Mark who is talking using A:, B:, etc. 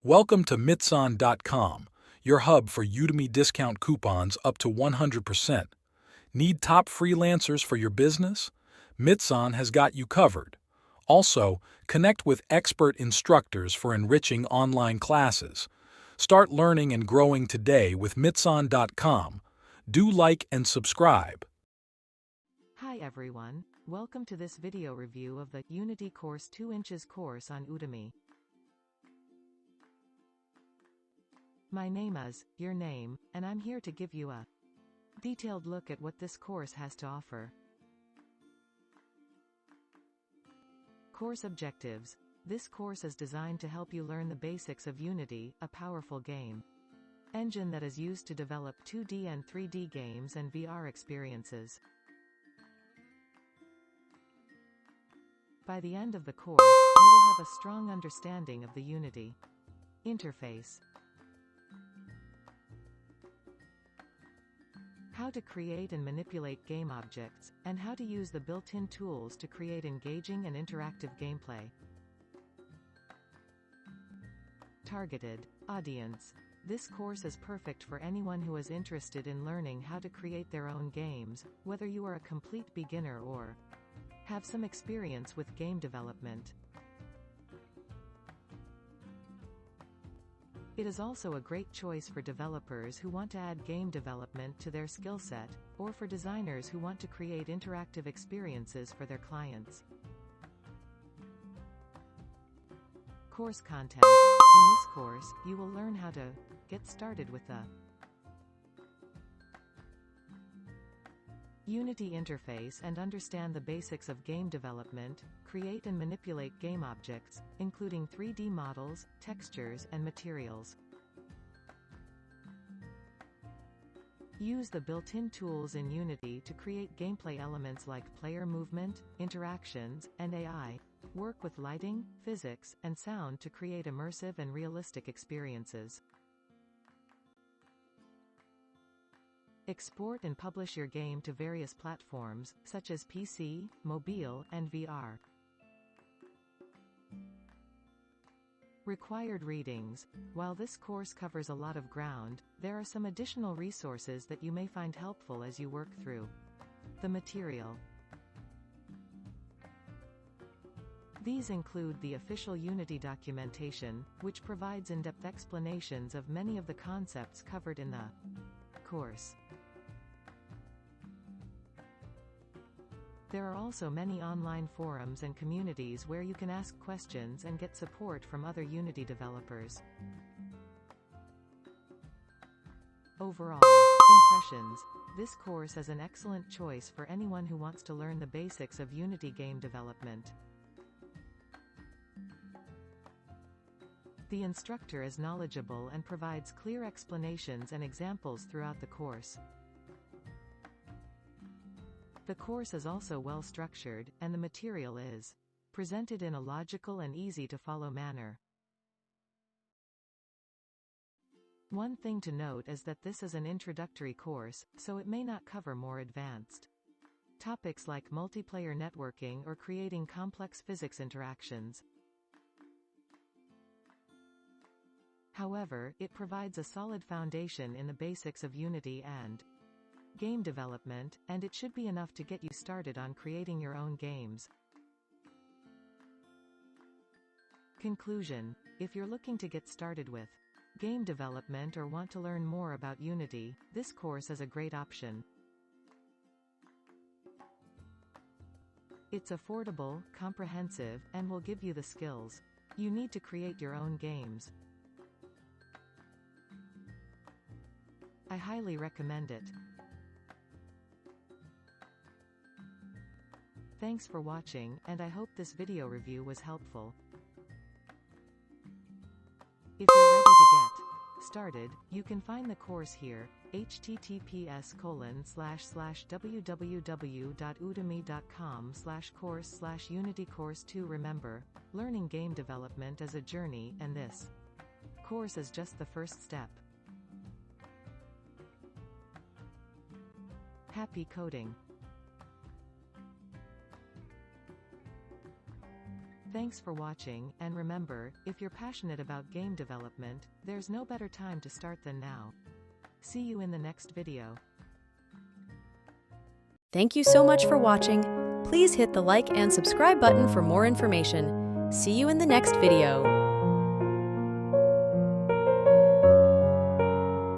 A: Welcome to Mitson.com, your hub for Udemy discount coupons up to 100%. Need top freelancers for your business? Mitson has got you covered. Also, connect with expert instructors for enriching online classes. Start learning and growing today with Mitson.com. Do like and subscribe.
B: Hi everyone, welcome to this video review of the Unity Course 2 Inches course on Udemy. My name is Your Name, and I'm here to give you a detailed look at what this course has to offer. Course objectives. This course is designed to help you learn the basics of Unity, a powerful game engine that is used to develop 2D and 3D games and VR experiences. By the end of the course, you will have a strong understanding of the Unity interface, how to create and manipulate game objects, and how to use the built-in tools to create engaging and interactive gameplay. Targeted audience. This course is perfect for anyone who is interested in learning how to create their own games, whether you are a complete beginner or have some experience with game development. It is also a great choice for developers who want to add game development to their skill set, or for designers who want to create interactive experiences for their clients. Course content. In this course, you will learn how to get started with the Unity interface and understand the basics of game development, create and manipulate game objects, including 3D models, textures, and materials. Use the built-in tools in Unity to create gameplay elements like player movement, interactions, and AI. Work with lighting, physics, and sound to create immersive and realistic experiences. Export and publish your game to various platforms, such as PC, mobile, and VR. Required readings. While this course covers a lot of ground, there are some additional resources that you may find helpful as you work through the material. These include the official Unity documentation, which provides in-depth explanations of many of the concepts covered in the course. There are also many online forums and communities where you can ask questions and get support from other Unity developers. Overall impressions. This course is an excellent choice for anyone who wants to learn the basics of Unity game development. The instructor is knowledgeable and provides clear explanations and examples throughout the course. The course is also well structured, and the material is presented in a logical and easy-to-follow manner. One thing to note is that this is an introductory course, so it may not cover more advanced topics like multiplayer networking or creating complex physics interactions. However, it provides a solid foundation in the basics of Unity and game development, and it should be enough to get you started on creating your own games. Conclusion. If you're looking to get started with game development or want to learn more about Unity, this course is a great option. It's affordable, comprehensive, and will give you the skills you need to create your own games. I highly recommend it. Thanks for watching, and I hope this video review was helpful. If you're ready to get started, you can find the course here, https://www.udemy.com/course/unitycourse2. Remember, learning game development is a journey, and this course is just the first step. Happy coding! Thanks for watching, and remember, if you're passionate about game development, there's no better time to start than now. See you in the next video.
C: Thank you so much for watching. Please hit the like and subscribe button for more information. See you in the next video.